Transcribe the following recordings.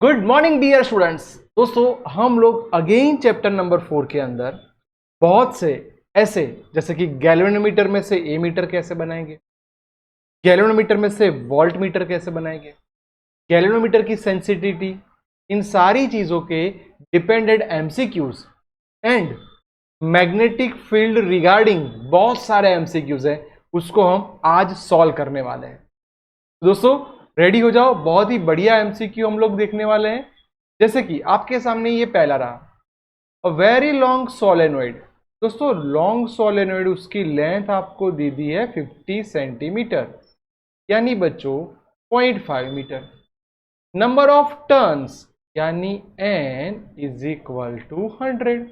Good morning dear students. दोस्तों हम लोग अगेन चैप्टर नंबर 4 के अंदर बहुत से ऐसे जैसे कि गैल्वेनोमीटर में से ए मीटर कैसे बनाएंगे, गैल्वेनोमीटर में से वोल्ट मीटर कैसे बनाएंगे, गैल्वेनोमीटर की सेंसिटिविटी, इन सारी चीजों के dependent MCQs and magnetic field regarding बहुत सारे एमसीक्यूज हैं, उसको हम आज सॉल्व करने वाले हैं। दोस्तों रेडी हो जाओ, बहुत ही बढ़िया एमसीक्यू हम लोग देखने वाले हैं। जैसे कि आपके सामने ये पहला रहा, अ वेरी लॉन्ग सोलेनोइड। दोस्तों लॉन्ग सोलेनोइड उसकी लेंथ आपको दे दी है 50 सेंटीमीटर यानी बच्चों 0.5 मीटर। नंबर ऑफ टर्न्स यानी n is equal to 100।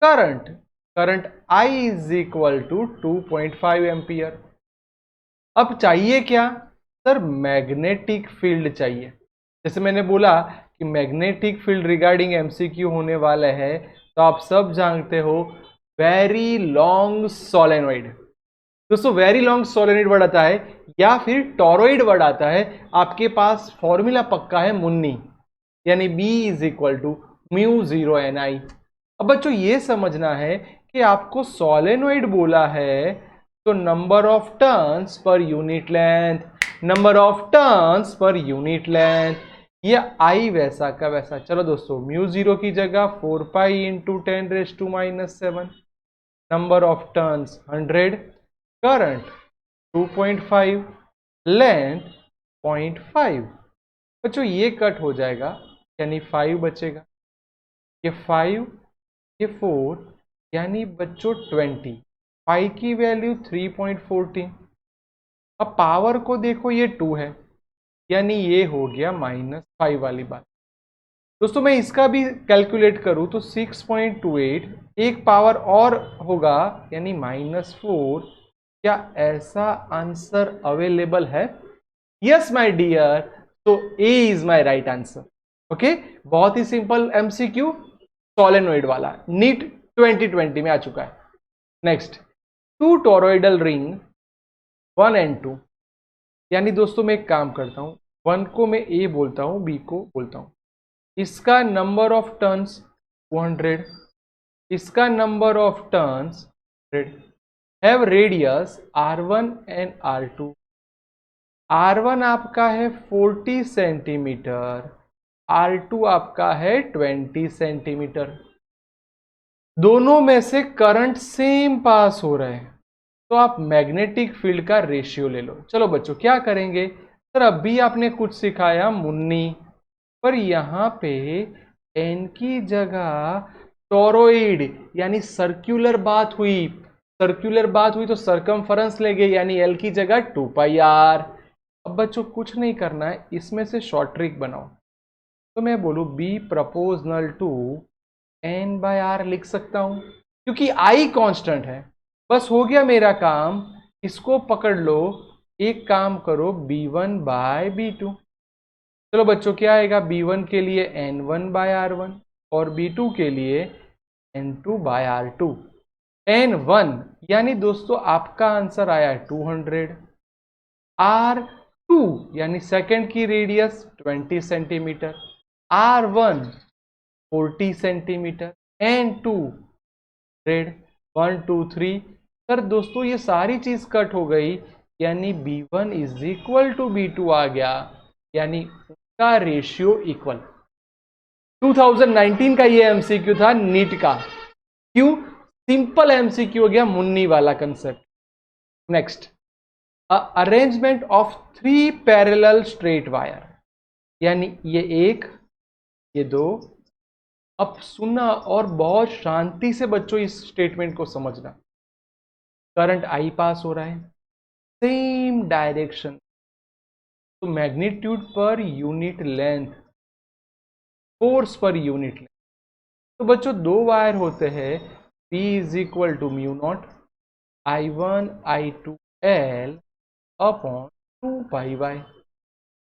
Current current I is equal to 2.5 ampere. अब चाहिए क्या सर? मैग्नेटिक फील्ड चाहिए। जैसे मैंने बोला कि मैग्नेटिक फील्ड रिगार्डिंग एमसीक्यू होने वाला है, तो आप सब जानते हो वेरी लॉन्ग सोलेनोइड। दोस्तों वेरी लॉन्ग सोलेनोइड वर्ड आता है या फिर टॉरॉइड वर्ड आता है। आपके पास फॉर्मूला पक्का है मुन्नी, यानी B is equal to mu 0 NI। अब बच्चों ये समझना है कि आपको सोलेनोइड बोला है तो number of turns per unit length, number of turns per unit length, ये आई वैसा का वैसा। चलो दोस्तों म्यू 0 की जगह 4 pi into 10⁻⁻⁷, number of turns 100, current 2.5, length 0.5। बच्चों ये कट हो जाएगा यानी 5 बचेगा, ये 5 ये 4 यानी बच्चों 20। पाई की वैल्यू 3.14। अब पावर को देखो ये 2 है यानी ये हो गया -5 वाली बात। दोस्तों मैं इसका भी कैलकुलेट करूं तो 6.28, एक पावर और होगा यानी -4। क्या ऐसा आंसर अवेलेबल है? यस माय डियर, तो A is my right answer. Okay, बहुत ही सिंपल एमसीक्यू सोलेनोइड वाला, नीट 2020 में आ चुका है। Next, two toroidal ring 1 and 2, यानी दोस्तों मैं एक काम करता हूं, 1 को मैं ए बोलता हूं, बी को बोलता हूं। इसका नंबर ऑफ टर्न्स 200, इसका number of turns 100, have radius R1 and R2। R1 आपका है 40 सेंटीमीटर, R2 आपका है 20 सेंटीमीटर। दोनों में से करंट सेम पास हो रहे हैं, तो आप मैग्नेटिक फील्ड का रेशियो ले लो। चलो बच्चों क्या करेंगे सर, अभी आपने कुछ सिखाया मुन्नी, पर यहां पे एन की जगह टोरॉइड यानी सर्कुलर बात हुई, सर्कुलर बात हुई तो सरकमफेरेंस ले गए यानी एल की जगह 2πr। अब बच्चों कुछ नहीं करना है, इसमें से शॉर्ट ट्रिक बनाओ। तो मैं बोलूं बी प्रोपोर्शनल टू n/r लिख सकता हूं क्योंकि I कांस्टेंट है। बस हो गया मेरा काम, इसको पकड़ लो। एक काम करो B1/B2। चलो बच्चों क्या आएगा, B1 के लिए n1/r1 और B2 के लिए n2/r2। n1 यानी दोस्तों आपका आंसर आया 200, R2 यानी सेकंड की radius 20 centimetre, R1 40 centimetre, n2 100, 1 2 3। Sir दोस्तों ये सारी चीज कट हो गई यानी B1 is equal to B2 आ गया, यानी उसका रेशियो इक्वल। 2019 का ये एमसीक्यू था नीट का। क्यों? सिंपल एमसीक्यू हो गया, मुन्नी वाला concept. Next, arrangement of 3 parallel straight wire, यानी ये 1 ये 2। अब सुनना और बहुत शांति से बच्चों इस स्टेटमेंट को समझना। करंट I पास हो रहा है, सेम डायरेक्शन, तो मैग्नीट्यूड पर यूनिट लेंथ, फोर्स पर यूनिट लेंथ। तो बच्चों 2 वायर होते हैं, P is equal to mu naught I1 I2 L upon 2πy।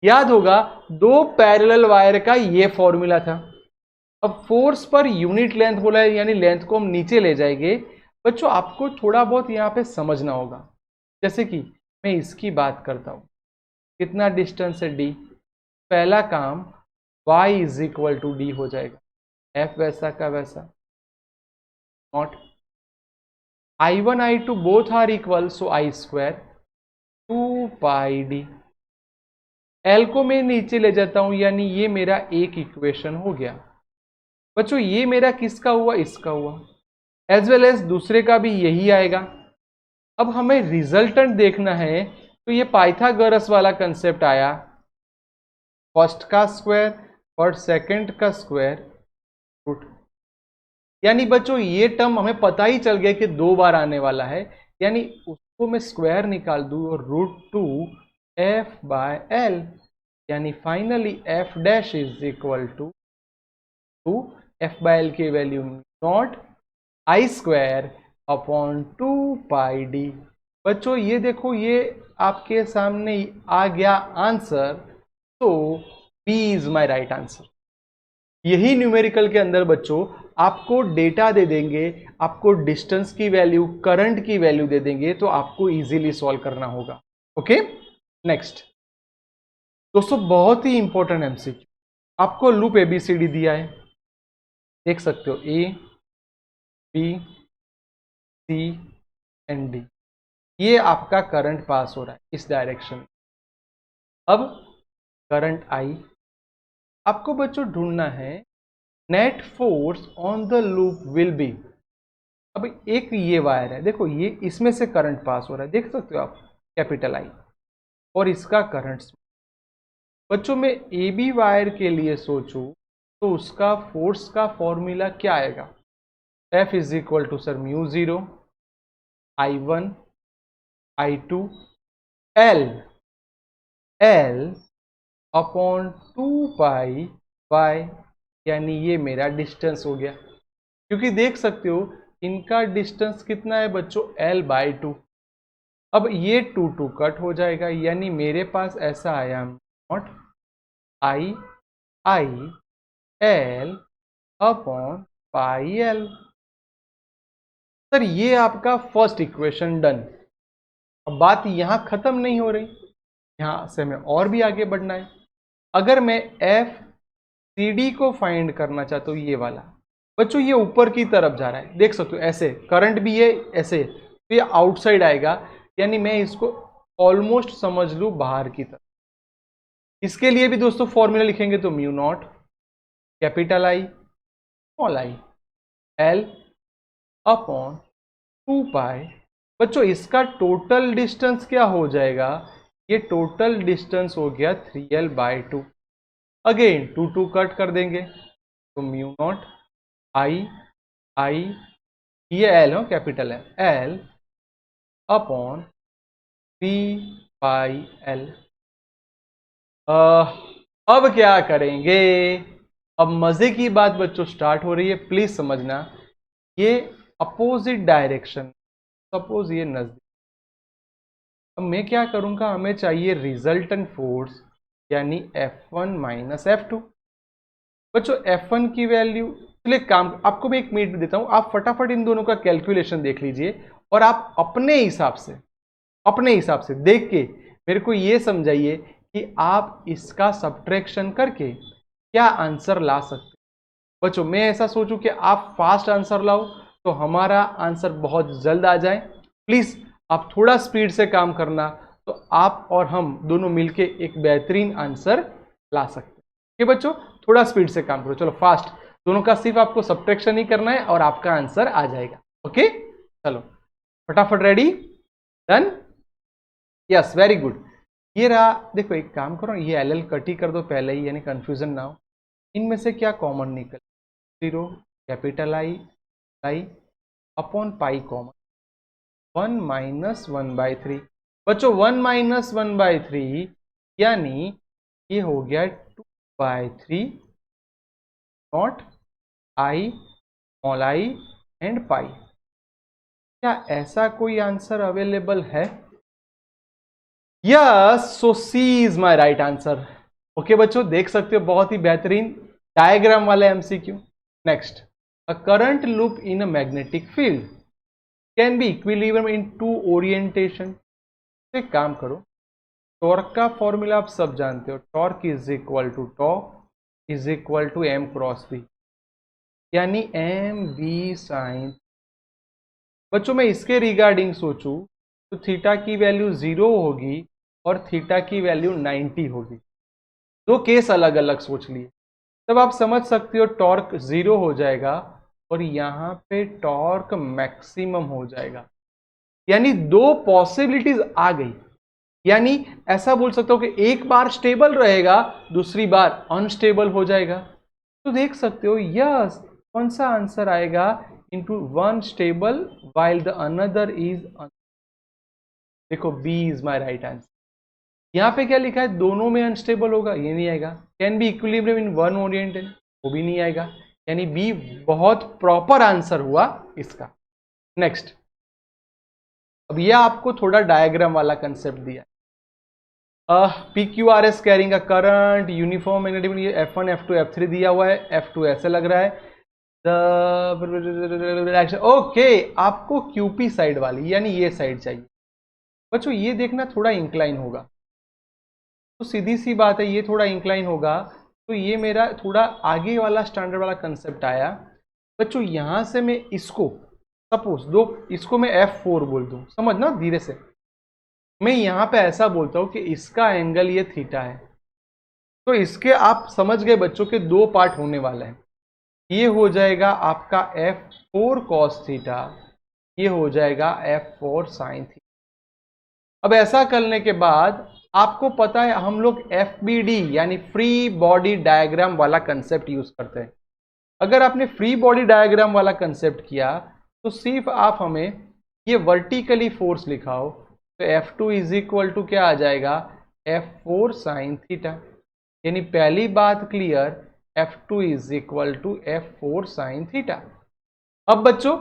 याद होगा 2 पैरेलल वायर का ये फॉर्मूला था। अब फोर्स पर यूनिट लेंथ बोला है यानी लेंथ को हम नीचे ले जाएंगे। बच्चों आपको थोड़ा बहुत यहाँ पे समझना होगा। जैसे कि मैं इसकी बात करता हूँ, कितना डिस्टेंस है D, पहला काम y is equal to D हो जाएगा, f वैसा का वैसा, naught I1 I2 both are equal, so I square 2 pi D. L को मैं नीचे ले जाता हूं, यानी ये मेरा एक इक्वेशन हो गया। बच्चों ये मेरा किसका हुआ, इसका हुआ, एज वेल एज दूसरे का भी यही आएगा। अब हमें रिजल्टेंट देखना है, तो ये पाइथागोरस वाला कंसेप्ट आया, फर्स्ट का स्क्वायर और सेकंड का स्क्वायर रूट। यानी बच्चों ये टर्म हमें पता ही चल गया कि 2 बार आने वाला है, यानी उसको मैं स्क्वायर निकाल दूं और √2f/l, यानी finally f dash is equal to f/l की value naught I square upon 2 pi D. बच्चों ये देखो, ये आपके सामने आ गया आंसर, तो B is my right answer. यही न्यूमेरिकल के अंदर बच्चों आपको डेटा दे देंगे, आपको डिस्टेंस की वैल्यू, करंट की वैल्यू दे देंगे, तो आपको इजीली सॉल्व करना होगा। ओके, नेक्स्ट दोस्तों, बहुत ही इंपॉर्टेंट एमसीक्यू, आपको लूप ABCD दिया है, देख सकते हो A B C and D, ये आपका करंट पास हो रहा है इस डायरेक्शन में। अब करंट I, आपको बच्चों ढूंढना है net force on the loop will be. अब एक ये वायर है, देखो ये इसमें से करंट पास हो रहा है, देख सकते हो आप, कैपिटल I, और इसका करंट। बच्चों में AB वायर के लिए सोचूं तो उसका फोर्स का फॉर्मूला क्या आएगा, F is equal to sir μ0 I1 I2 L upon 2 pi y, यानी ये मेरा डिस्टेंस हो गया, क्योंकि देख सकते हो इनका डिस्टेंस कितना है बच्चों, L/2। अब ये 2 कट हो जाएगा, यानी मेरे पास ऐसा आया not I L upon pi L। Sir ये आपका फर्स्ट इक्वेशन डन। अब बात यहां खत्म नहीं हो रही, यहां से हमें और भी आगे बढ़ना है। अगर मैं FCD को फाइंड करना चाहता हूं, ये वाला बच्चों, ये ऊपर की तरफ जा रहा है, देख सकते हो ऐसे, करंट भी है ऐसे, तो ये आउटसाइड आएगा, यानी मैं इसको ऑलमोस्ट समझ लूं बाहर की तरफ। इसके लिए भी दोस्तों फॉर्मूला लिखेंगे, तो μ0 capital I small I L upon 2 pi. बच्चों इसका टोटल डिस्टेंस क्या हो जाएगा, ये टोटल डिस्टेंस हो गया 3L/2। अगेन 2 कट कर देंगे, तो μ0 I ये L हो, कैपिटल है, L अपॉन 3 पाई L। अब क्या करेंगे, अब मजे की बात बच्चों स्टार्ट हो रही है, प्लीज समझना, ये अपोजिट डायरेक्शन, सपोज ये नजदीक। अब मैं क्या करूंगा, हमें चाहिए रिजल्टेंट फोर्स, यानी F1 माइनस F2। बच्चों F1 की वैल्यू, चलिए काम, आपको मैं 1 मिनट देता हूं, आप फटाफट इन दोनों का कैलकुलेशन देख लीजिए, और आप अपने हिसाब से देख के मेरे को ये समझाइए कि आप इसका सब्ट्रैक्शन करके क्या आंसर ला सकते। बच्चों मैं ऐसा सोचूं कि आप फास्ट आंसर लाओ, तो हमारा आंसर बहुत जल्द आ जाए। प्लीज आप थोड़ा स्पीड से काम करना, तो आप और हम दोनों मिलके एक बेहतरीन आंसर ला सकते हैं। ठीक है बच्चों, थोड़ा स्पीड से काम करो, चलो फास्ट, दोनों का सिर्फ आपको सब्ट्रैक्शन ही करना है और आपका आंसर आ जाएगा। ओके चलो फटाफट, ready, done, yes very good. ये रहा, देखो एक काम करो, ये LL कट ही कर दो पहले ही, यानी कंफ्यूजन ना हो। इनमें से क्या कॉमन निकल, 0 capital I upon pi common, 1 minus 1/3। बच्चों 1 माइनस 1/3 यानी ये हो गया 2/3 naught I small I and pi. क्या ऐसा कोई आंसर अवेलेबल है? Yes, so C is my right answer. Okay बच्चों देख सकते हो, बहुत ही बेहतरीन डायग्राम वाले MCQ। Next, a current loop in a magnetic field can be equilibrium in 2 orientation. एक काम करो, टॉर्क का फॉर्मूला आप सब जानते हो, torque is equal to tau is equal to M cross B, यानी एम बी साइन। बच्चों मैं इसके रिगार्डिंग सोचूं तो थीटा की वैल्यू 0 होगी और थीटा की वैल्यू 90 होगी। दो केस अलग अलग सोच लिए, तब आप समझ सकते हो टॉर्क 0 हो जाएगा और यहां पे टॉर्क मैक्सिमम हो जाएगा। यानी दो पॉसिबिलिटीज आ गई, यानी ऐसा बोल सकते हो कि एक बार स्टेबल रहेगा, दूसरी बार अनस्टेबल हो जाएगा। तो देख सकते हो यस, कौन सा आंसर आएगा, into one stable while the another is. देखो B is my right answer. यहां पे क्या लिखा है, दोनों में अनस्टेबल होगा, ये नहीं आएगा। Can be equilibrium in one oriented, वो भी नहीं आएगा। यानी बी बहुत प्रॉपर आंसर हुआ इसका। नेक्स्ट, अब यह आपको थोड़ा डायग्राम वाला कंसेप्ट दिया। P Q R S carrying a current uniform magnetic, F1 F2 F3 दिया हुआ है, F2 ऐसे लग रहा है। ओके, आपको क्यूपी साइड वाली यानी ये साइड चाहिए। बच्चों ये देखना थोड़ा इंक्लाइन होगा, तो सीधी सी बात है ये थोड़ा इंक्लाइन होगा, तो ये मेरा थोड़ा आगे वाला स्टैंडर्ड वाला कंसेप्ट आया। बच्चों यहां से मैं इसको सपोज दो, इसको मैं F4 बोल दूं, समझना धीरे से। मैं यहां पे ऐसा बोलता हूं कि इसका एंगल ये थीटा है, तो इसके आप समझ गए बच्चों के दो पार्ट होने वाले हैं। ये हो जाएगा आपका F4 cos थीटा, ये हो जाएगा F4 sin थीटा। अब ऐसा करने के बाद आपको पता है हम लोग FBD यानी फ्री बॉडी डायग्राम वाला कंसेप्ट यूज करते हैं। अगर आपने फ्री बॉडी डायग्राम वाला कंसेप्ट किया तो सिर्फ आप हमें ये वर्टिकली फोर्स लिखाओ, तो F2 इज इक्वल टू क्या आ जाएगा, F4 sin थीटा। यानी पहली बात clear, F2 is equal to F4 sin theta. अब बच्चों,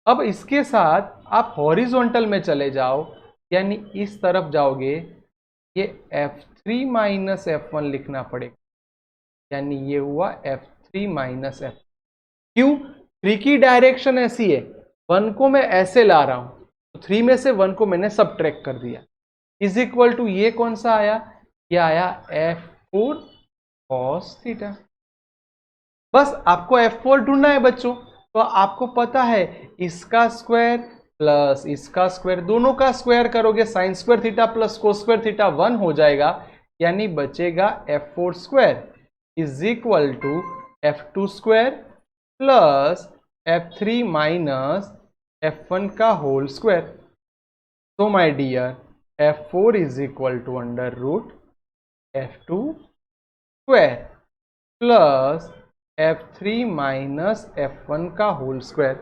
अब इसके साथ आप हॉरिजॉन्टल में चले जाओ, यानी इस तरफ जाओगे, ये F3 माइनस F1 लिखना पड़ेगा, यानी ये हुआ F3 माइनस F। क्यों, 3 की डायरेक्शन ऐसी है, 1 को मैं ऐसे ला रहा हूं, तो 3 में से 1 को मैंने सबट्रैक्ट कर दिया, इज इक्वल टू ये कौन सा आया, ये आया F4 cos थीटा। बस आपको F4 ढूंढना है बच्चों, तो आपको पता है इसका स्क्वायर प्लस इसका स्क्वायर, दोनों का स्क्वायर करोगे sine square theta plus cos square theta 1 हो जाएगा, यानी बचेगा F4 square is equal to F2 square plus F3 minus F1 का होल स्क्वायर। तो my dear, F4 is equal to under root F2 square plus F3 minus F1 का whole square.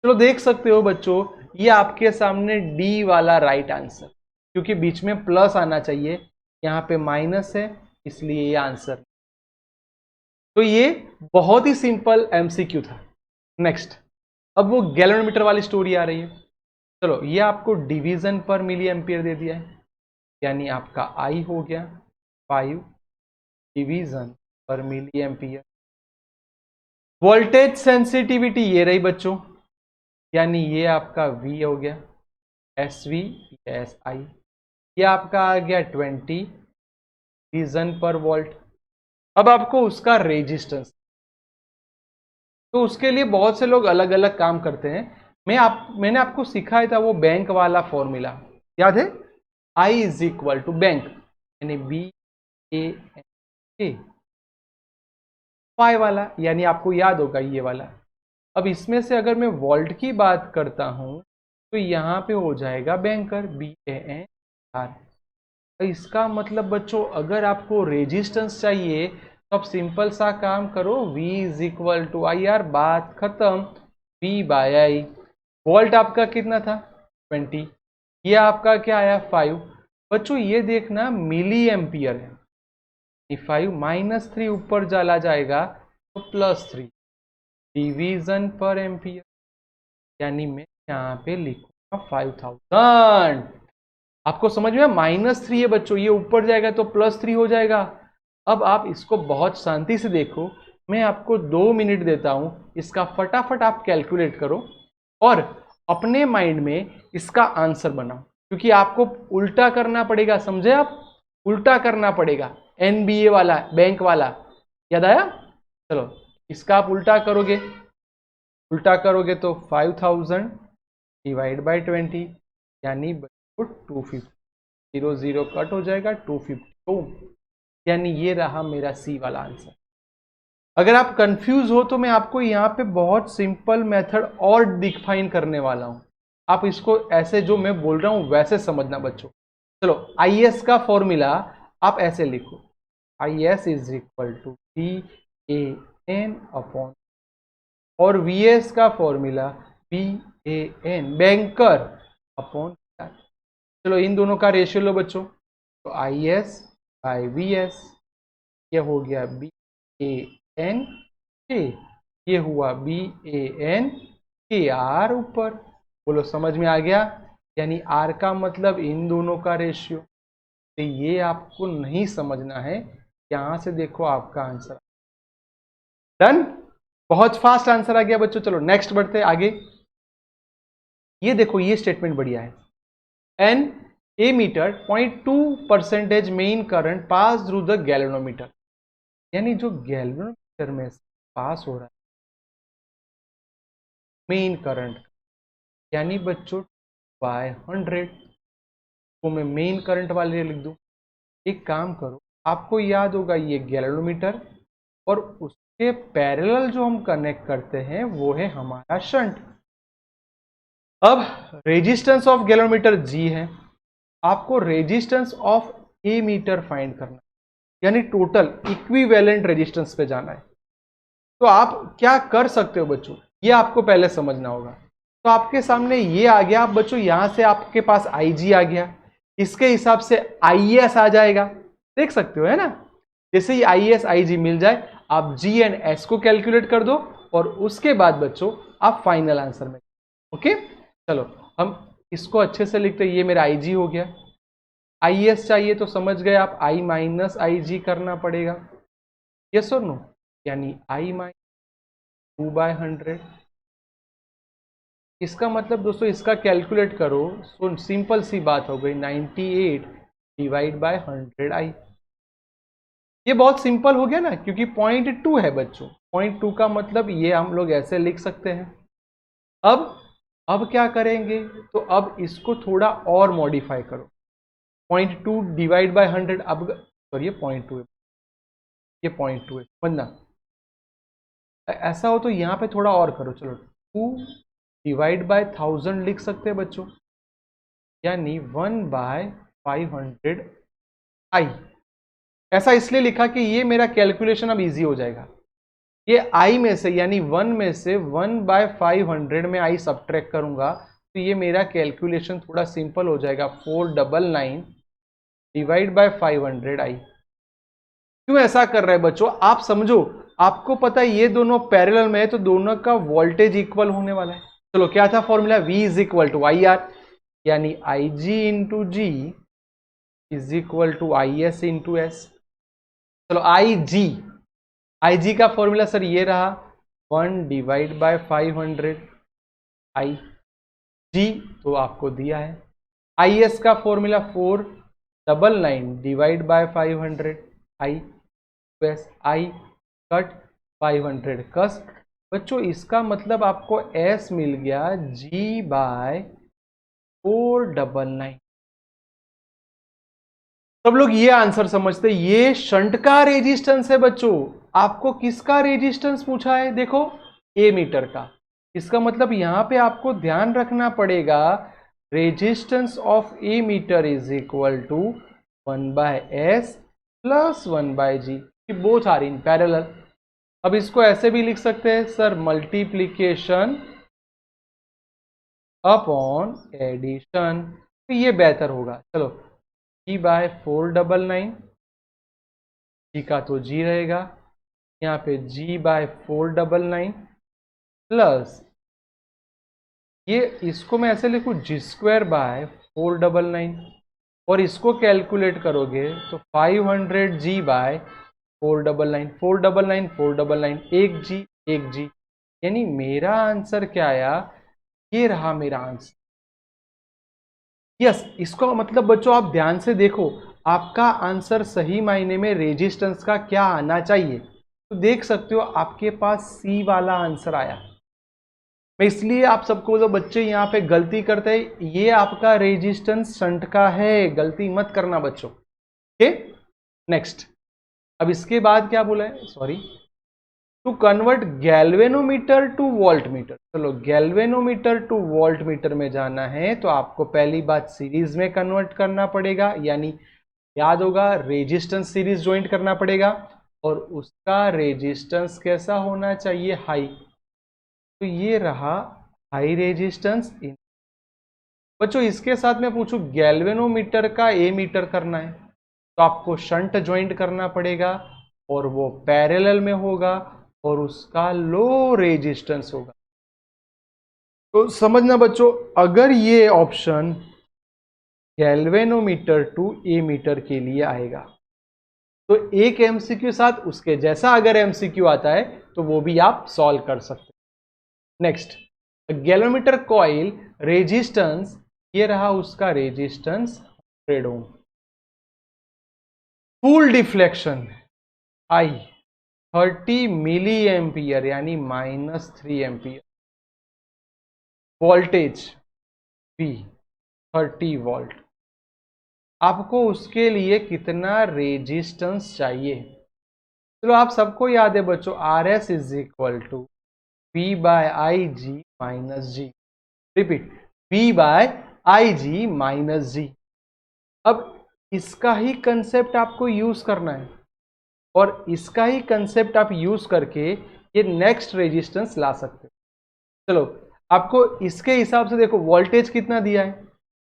चलो देख सकते हो बच्चों, ये आपके सामने डी वाला राइट आंसर, क्योंकि बीच में प्लस आना चाहिए, यहाँ पे माइनस है, इसलिए ये आंसर। तो ये बहुत ही सिंपल एमसीक्यू था। नेक्स्ट, अब वो गैलोमीटर वाली स्टोरी आ रही है। चलो ये आपको डिवीजन पर मिली एम्पियर दे दिया है, यानी आपका आई हो गया 5 डिवीजन पर मिली एम्पियर। वोल्टेज सेंसिटिविटी ये रही बच्चों, यानी ये आपका V हो गया, SV SI। ये आपका आ गया 20 डिवीजन पर वोल्ट। अब आपको उसका रेजिस्टेंस, तो उसके लिए बहुत से लोग अलग अलग काम करते हैं। मैंने आपको सिखाया था वो बैंक वाला फॉर्मूला, याद है, I is equal to bank यानी BANK पाई वाला, यानी आपको याद होगा ये वाला। अब इसमें से अगर मैं वोल्ट की बात करता हूं तो यहां पे हो जाएगा बैंकर BANR। इसका मतलब बच्चों, अगर आपको रेजिस्टेंस चाहिए तो आप सिंपल सा काम करो, V is equal to IR, बात खत्म, V बाय I। वोल्ट आपका कितना था 20, ये आपका क्या आया 5। बच्चों ये देखना मिली एम्पियर है, 5 -3 ऊपर चला जाएगा तो +3 डिवीजन पर एम्पियर, यानी मैं यहाँ पे लिखूंगा 5000। आपको समझ में, -3 है बच्चों, ये ऊपर जाएगा तो +3 हो जाएगा। अब आप इसको बहुत शांति से देखो, मैं आपको 2 मिनट देता हूं, इसका फटाफट आप कैलकुलेट करो और अपने माइंड में इसका आंसर बनाओ, क्योंकि आपको उल्टा करना पड़ेगा, समझे आप। उल्टा करना पड़ेगा, एनबीए वाला, बैंक वाला, याद आया? चलो इसका आप उल्टा करोगे, उल्टा करोगे तो 5000 डिवाइड बाई 20 यानी 250, 0 0 कट हो जाएगा, 250 ओम, यानी ये रहा मेरा सी वाला आंसर। अगर आप कंफ्यूज हो तो मैं आपको यहाँ पे बहुत सिंपल मेथड और डिफाइन करने वाला हूं, आप इसको ऐसे जो मैं बोल रहा हूं वैसे समझना बच्चों। चलो आईएस का फॉर्मूला आप ऐसे लिखो, IS is equal to BAN upon, और VS का फॉर्मूला BAN बैंकर अपॉन। चलो इन दोनों का रेशियो लो बच्चों, तो IS बाई VS, ये हो गया BAN K, ये हुआ BAN KR ऊपर, बोलो समझ में आ गया? यानी R का मतलब इन दोनों का रेशियो। तो ये आपको नहीं समझना है, यहां से देखो आपका आंसर डन। बहुत फास्ट आंसर आ गया बच्चों। चलो नेक्स्ट बढ़ते हैं आगे। ये देखो ये स्टेटमेंट बढ़िया है, an ammeter 0.2% main current pass through the galvanometer, यानी जो गैल्वेनोमीटर में पास हो रहा है मेन करंट, यानी बच्चों बाय 100 को मैं मेन करंट वाले लिख दूं। एक काम करो, आपको याद होगा ये गैल्वेनोमीटर और उसके पैरेलल जो हम कनेक्ट करते हैं वो है हमारा शंट। अब रेजिस्टेंस ऑफ गैल्वेनोमीटर G है, आपको resistance of ammeter find करना, यानी टोटल इक्विवेलेंट रेजिस्टेंस पे जाना है। तो आप क्या कर सकते हो बच्चों, ये आपको पहले समझना होगा। तो आपके सामने ये आ गया, आप बच्चों यहां से आपके पास IG आ गया, इसके हिसाब से IS आ जाएगा, देख सकते हो है ना। जैसे ही IS IG मिल जाए आप G एंड S को कैलकुलेट कर दो और उसके बाद बच्चों आप फाइनल आंसर में। ओके चलो हम इसको अच्छे से लिखते हैं, ये मेरा IG हो गया। IS चाहिए तो समझ गए आप, I माइनस IG करना पड़ेगा, यस और नो, यानी I माइनस 2/100। इसका मतलब दोस्तों इसका कैलकुलेट करो, सो सिंपल सी बात हो गई, 98 डिवाइड बाय 100I। ये बहुत सिंपल हो गया ना, क्योंकि 0.2 है बच्चों, 0.2 का मतलब ये हम लोग ऐसे लिख सकते हैं। अब क्या करेंगे, तो अब इसको थोड़ा और मॉडिफाई करो, 0.2 डिवाइड बाय 100, अब सॉरी ये 0.2 है, ये 0.2 है, समझना। ऐसा हो तो यहाँ पे थोड़ा और करो, चलो 2 डिवाइड बाय 1000 लिख सकते हैं बच्चों, यानी 1/500I। ऐसा इसलिए लिखा कि ये मेरा कैलकुलेशन अब इजी हो जाएगा। ये I में से यानी 1 में से 1/500 में I सब्ट्रैक्ट करूंगा तो ये मेरा कैलकुलेशन थोड़ा सिंपल हो जाएगा, 499 डिवाइड बाय 500I। क्यों ऐसा कर रहे हैं बच्चों, आप समझो, आपको पता है ये दोनों पैरेलल में है तो दोनों का वोल्टेज इक्वल होने वाला है। चलो क्या था formula, V is equal to IR, यानी IG into G is equal to IS into S। चलो IG का फॉर्मूला सर ये रहा, 1 डिवाइड बाय 500I। G तो आपको दिया है, IS का फॉर्मूला 499 डिवाइड बाय 500I, बस I कट 500 कस। बच्चों इसका मतलब आपको S मिल गया G बाय 499। सब लोग ये आंसर समझते, ये शंट का रेजिस्टेंस है बच्चों। आपको किसका रेजिस्टेंस पूछा है, देखो ए मीटर का, इसका मतलब यहां पे आपको ध्यान रखना पड़ेगा, resistance of ammeter is equal to 1/S plus 1/G, both are in parallel. अब इसको ऐसे भी लिख सकते हैं सर, मल्टीप्लीकेशन अपॉन एडिशन, तो ये बेहतर होगा। चलो G बाय 499, G का तो G रहेगा, यहाँ पे G बाय 499 प्लस ये, इसको मैं ऐसे लिखूँ G² बाय 499, और इसको कैलकुलेट करोगे तो 500G बाय 499, 499 499, एक G, यानी मेरा आंसर क्या आया, ये रहा मेरा आंसर। यस, इसको मतलब बच्चों आप ध्यान से देखो, आपका आंसर सही मायने में रेजिस्टेंस का क्या आना चाहिए, तो देख सकते हो आपके पास सी वाला आंसर आया। मैं इसलिए आप सबको, जो बच्चे यहाँ पे गलती करते हैं, ये आपका रेजिस्टेंस शंट का है, गलती मत करना बच्चों। Okay, next. अब इसके बाद क्या बोला है, sorry, to convert galvanometer to volt meter. चलो गैल्वेनोमीटर टू वोल्ट मीटर में जाना है तो आपको पहली बात सीरीज में कन्वर्ट करना पड़ेगा, यानी याद होगा रेजिस्टेंस सीरीज ज्वाइंट करना पड़ेगा, और उसका रेजिस्टेंस कैसा होना चाहिए, हाई। तो ये रहा हाई रेजिस्टेंस इन। बच्चों इसके साथ मैं पूछूं गैल्वेनोमीटर का ए मीटर करना है तो आपको शंट ज्वाइंट करना पड़ेगा, और वो पैरेलल में होगा और उसका लो रेजिस्टेंस होगा। तो समझना बच्चों, अगर ये option galvanometer to ammeter के लिए आएगा तो एक एमसीक्यू साथ उसके जैसा अगर एमसीक्यू आता है तो वो भी आप सॉल्व कर सकते हैं। नेक्स्ट, गैल्वेनोमीटर कॉइल रेजिस्टेंस, ये रहा उसका रेजिस्टेंस 100 ओम। फुल डिफ्लेक्शन आई 30 मिली एम्पियर यानी -3 एम्पियर, वोल्टेज V 30 वोल्ट। आपको उसके लिए कितना रेजिस्टेंस चाहिए, चलो आप सबको याद है बच्चों, RS is equal to V/IG minus G. Repeat, V/IG minus G. अब इसका ही कंसेप्ट आपको यूज करना है, और इसका ही कंसेप्ट आप यूज करके ये नेक्स्ट रेजिस्टेंस ला सकते हो। चलो आपको इसके हिसाब से देखो, वोल्टेज कितना दिया है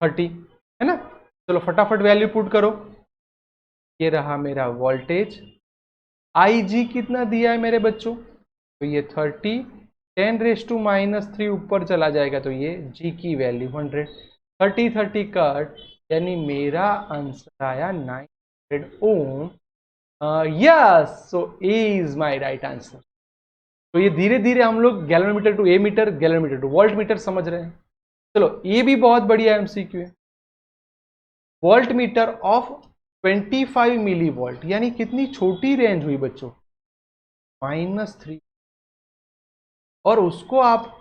30 है ना, चलो फटाफट वैल्यू पुट करो। ये रहा मेरा वोल्टेज। IG कितना दिया है मेरे बच्चों, तो ये 30, 10⁻³ ऊपर चला जाएगा तो ये G की वैल्यू 100, 30 कट, यानी मेरा आंसर आया 900 ohm. Yes, so A is my right answer. तो ये धीरे धीरे हम लोग galvanometer to ammeter, galvanometer to volt meter समझ रहे हैं। चलो ये भी बहुत बढ़िया एमसीक्यू है। Volt meter of 25 millivolt, यानी कितनी छोटी रेंज हुई बच्चों, -3, और उसको आप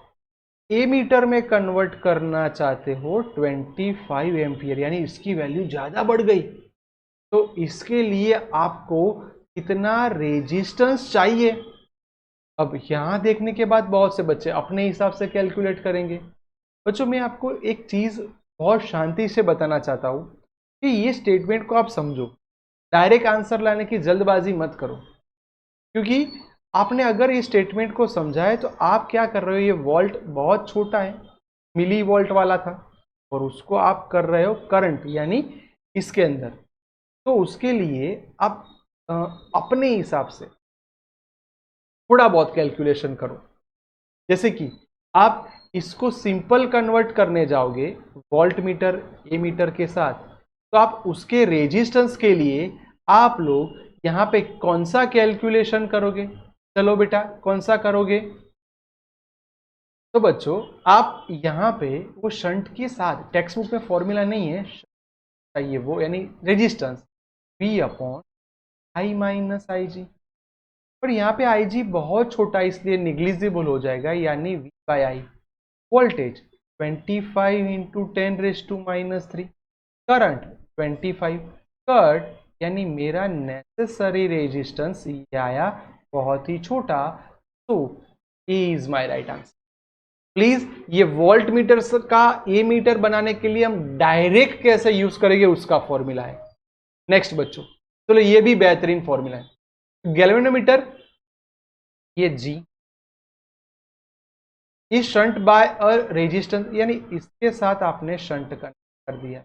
ए मीटर में कन्वर्ट करना चाहते हो 25 एम्पियर, यानी इसकी वैल्यू ज्यादा बढ़ गई। तो इसके लिए आपको कितना रेजिस्टेंस चाहिए। अब यहां देखने के बाद बहुत से बच्चे अपने हिसाब से कैलकुलेट करेंगे। बच्चों मैं आपको एक चीज बहुत शांति से बताना चाहता हूं कि ये स्टेटमेंट को आप समझो, डायरेक्ट आंसर लाने की जल्दबाजी मत करो, क्योंकि आपने अगर ये स्टेटमेंट को समझा है तो आप क्या कर रहे हो, ये वोल्ट बहुत छोटा है, मिली वोल्ट वाला था, और उसको आप कर रहे हो करंट यानी इसके अंदर। तो उसके लिए आप अपने हिसाब से थोड़ा बहुत कैलकुलेशन करो। जैसे कि आप इसको सिंपल कन्वर्ट करने जाओगे वोल्ट मीटर ए मीटर के साथ, तो आप उसके रेजिस्टेंस के लिए आप लोग यहां पे कौन सा कैलकुलेशन करोगे, चलो बेटा कौन सा करोगे। तो बच्चों आप यहां पे वो शंट के साथ, टेक्स्ट बुक में फॉर्मूला नहीं है चाहिए वो, यानी रेजिस्टेंस V/I - IG, पर यहाँ पे IG बहुत छोटा इसलिए निग्लिजिबल हो जाएगा, यानी V/I। वोल्टेज 25 × 10⁻³ करंट 25, कट यानी मेरा नेसेसरी रेजिस्टेंस ये आया बहुत ही छोटा, तो A is my right answer. Please ये वोल्ट मीटर का ए मीटर बनाने के लिए हम डायरेक्ट कैसे यूज करेंगे उसका फॉर्मूला है। नेक्स्ट बच्चों, चलो ये भी बेहतरीन फॉर्मूला है। गैल्वेनोमीटर ये G इस शंट बाय अ रेजिस्टेंस, यानी इसके साथ आपने शंट कनेक्ट कर दिया।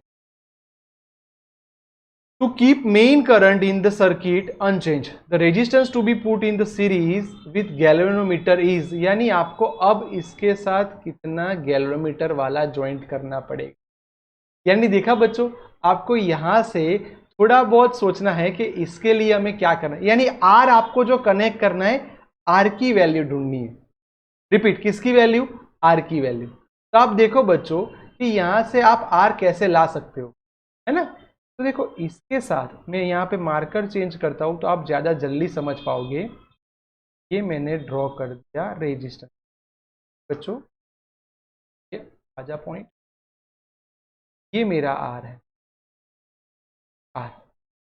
To keep main current in the circuit unchanged, the resistance to be put in the series with galvanometer is, यानी आपको अब इसके साथ कितना गैल्वेनोमीटर वाला ज्वाइंट करना पड़ेगा। यानी देखा बच्चों, आपको यहां से थोड़ा बहुत सोचना है कि इसके लिए हमें क्या करना है, यानी आर आपको जो कनेक्ट करना है आर की वैल्यू ढूंढनी है। रिपीट, किसकी वैल्यू, आर की वैल्यू। तो आप देखो बच्चों कि यहां से आप आर कैसे ला सकते हो, है ना। तो देखो इसके साथ मैं यहाँ पे मार्कर चेंज करता हूँ तो आप ज़्यादा जल्दी समझ पाओगे। ये मैंने ड्रॉ कर दिया रेजिस्टेंस। बच्चों ये आजा पॉइंट, ये मेरा आर है, आर।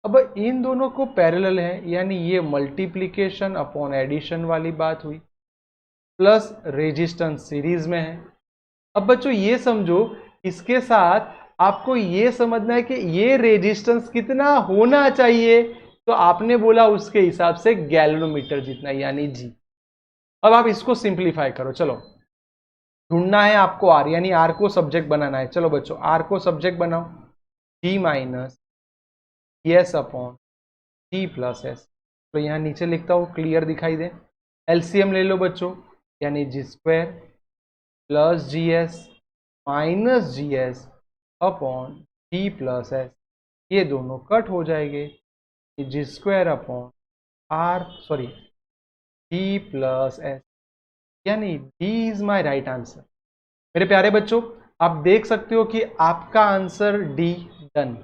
अब इन दोनों को पैरेलल है, यानी ये मल्टीप्लिकेशन अपॉन एडिशन वाली बात हुई, प्लस रेजिस्टेंस सीरीज में है। अब बच्चों ये समझो, इसके साथ आपको ये समझना है कि ये रेजिस्टेंस कितना होना चाहिए, तो आपने बोला उसके हिसाब से गैल्वेनोमीटर जितना, यानी जी। अब आप इसको सिंप्लीफाई करो, चलो ढूंढना है आपको आर, यानी आर को सब्जेक्ट बनाना है। चलो बच्चों आर को सब्जेक्ट बनाओ, जी minus S upon G plus S. तो यहां नीचे लिखता हूं, क्लियर दिखाई दे। एलसीएम ले लो बच्चों, यानी G square plus G S minus G S upon G plus S, ये दोनों कट हो जाएंगे। G square upon R sorry G plus S, यानी D is my right answer. मेरे प्यारे बच्चों आप देख सकते हो कि आपका आंसर डी, डन।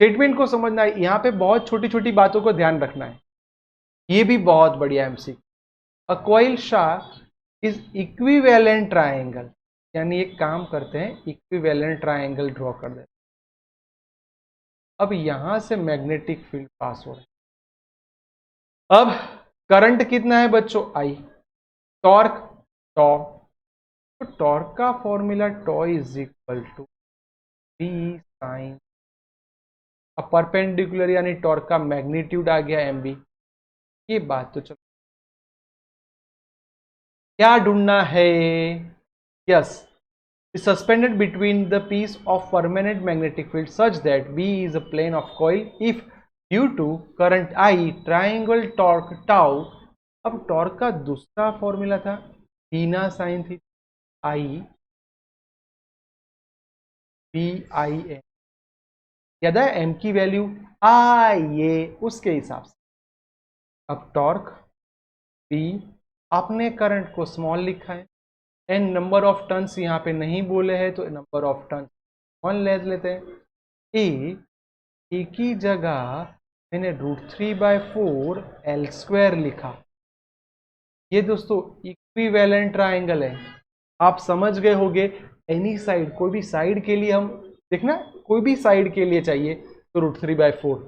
स्टेटमेंट को समझना है, यहां पे बहुत छोटी छोटी बातों को ध्यान रखना है। ये भी बहुत बढ़िया MC. A coil shaft is equivalent triangle, यानी एक काम करते हैं, इक्विवेलेंट ट्रायंगल ड्रॉ कर देते हैं। अब यहां से मैग्नेटिक फील्ड पास हो रहा है। अब करंट कितना है बच्चों, आई। टॉर्क टॉ, तो टॉर्क का formula tau is equal to B sine, अब परपेंडिकुलर यानी टॉर्क का मैग्नीट्यूड आ गया एम बी। ये बात तो चलो, क्या ढूंढना है, yes, suspended between the piece of permanent magnetic field such that B is a plane of coil if due to current I triangle torque tau. अब टॉर्क का दूसरा फॉर्मूला था थीटा साइन थी, आई बी आई एन, याद है M की value आई ए, उसके हिसाब से। अब टॉर्क बी, आपने करंट को स्मॉल लिखा है, एन नंबर ऑफ टर्न्स यहाँ पे नहीं बोले हैं तो नंबर ऑफ टर्न्स वन ले लेते हैं। ए एक ही जगह मैंने √3/4 एल स्क्वायर लिखा। ये दोस्तों इक्विवेलेंट ट्राइंगल है, आप समझ गए होंगे। एनी साइड, कोई भी साइड के लिए हम देखना, कोई भी साइड के लिए चाहिए तो √3/4।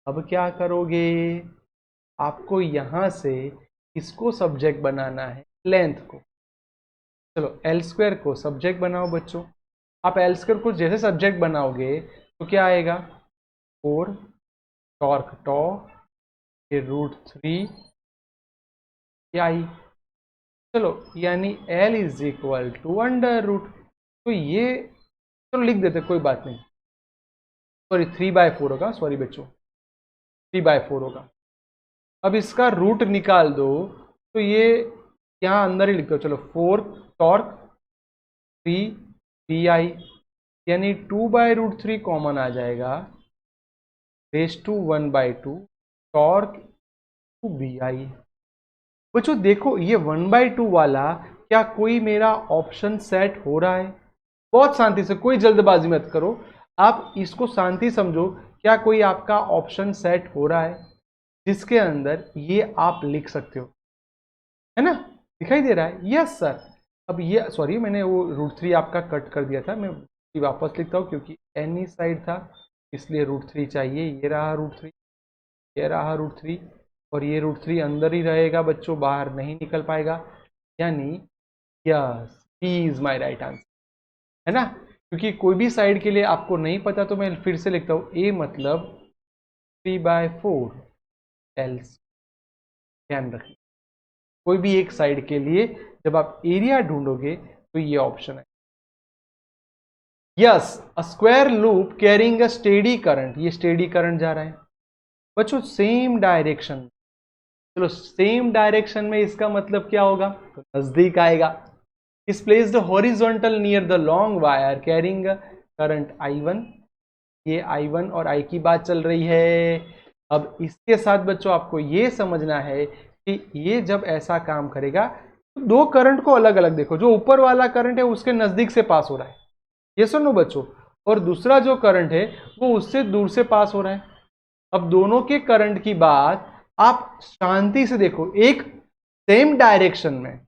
अब क्या करोगे, आपको यहां से इसको सब्जेक्ट बनाना है, लेंथ को। चलो एल स्क्वायर को सब्जेक्ट बनाओ बच्चों। आप एल स्क्वायर को जैसे सब्जेक्ट बनाओगे तो क्या आएगा, 4 टॉर्क टॉ ये √3 आई। चलो यानी एल इज इक्वल टू √, तो ये चलो लिख देते, कोई बात नहीं, सॉरी 3/4 होगा, सॉरी बच्चों 3/4 होगा। अब इसका रूट निकाल दो तो ये यहाँ अंदर ही लिख दो। चलो 4 टॉर्क 3 पी आई, यानी 2/√3 कॉमन आ जाएगा, raise to 1/2 torque to B I. बच्चों देखो ये 1/2 वाला, क्या कोई मेरा ऑप्शन सेट हो रहा है? बहुत शांति से, कोई जल्दबाजी मत करो, आप इसको शांति समझो। क्या कोई आपका ऑप्शन सेट हो रहा है जिसके अंदर ये आप लिख सकते हो, है ना? दिखाई दे रहा है? Yes sir. अब ये सॉरी मैंने वो √3 आपका कट कर दिया था, मैं वापस लिखता हूँ क्योंकि एनी साइड था इसलिए √3 चाहिए। ये रहा √3, ये रहा √3, और ये √3 अंदर ही रहेगा बच्चों, बाहर नहीं निकल पाएगा, यानी yes B is my right answer, है ना? क्योंकि कोई भी साइड के लिए आपको नहीं पता तो मैं फिर से लिखता हूँ, ए मतलब 3/4 एल्स। ध्यान रखिए कोई भी एक साइड के लिए जब आप एरिया ढूंढोगे तो ये ऑप्शन है। Yes, a square loop carrying a steady current, ये स्टेडी करंट जा रहा है बच्चों सेम डायरेक्शन। चलो सेम डायरेक्शन में इसका मतलब क्या होगा, तो नजदीक आएगा। इस placed horizontal near the long wire carrying current I1, ये I1 और I की बात चल रही है। अब इसके साथ बच्चों आपको ये समझना है कि ये जब ऐसा काम करेगा तो दो करंट को अलग अलग देखो, जो ऊपर वाला करंट है उसके नजदीक से पास हो रहा है, ये सुनो बच्चों, और दूसरा जो करंट है वो उससे दूर से पास हो रहा है। अब दोनों के करंट की बात आप शांति से देखो, एक सेम डायरेक्शन में,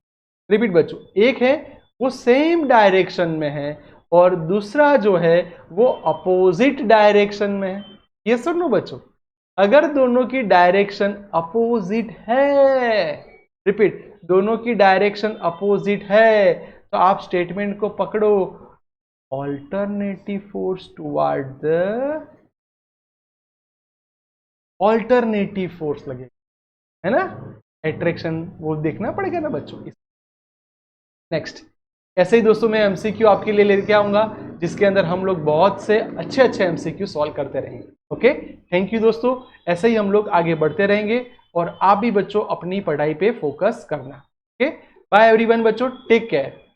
रिपीट बच्चों, एक है वो सेम डायरेक्शन में है और दूसरा जो है वो अपोजिट डायरेक्शन में है। ये सुनो बच्चों, अगर दोनों की डायरेक्शन अपोजिट है, रिपीट, दोनों की डायरेक्शन अपोजिट है, तो आप स्टेटमेंट को पकड़ो, alternative force toward the alternative force लगेगा, है ना, एट्रैक्शन वो देखना पड़ेगा ना बच्चों। नेक्स्ट, ऐसे ही दोस्तों मैं एमसीक्यू आपके लिए लेके आऊंगा जिसके अंदर हम लोग बहुत से अच्छे अच्छे एमसीक्यू सॉल्व करते रहेंगे। ओके, थैंक यू दोस्तों, ऐसे ही हम लोग आगे बढ़ते रहेंगे और आप भी बच्चों अपनी पढ़ाई पे फोकस करना। ओके, बाय एवरीवन बच्चों, टेक केयर।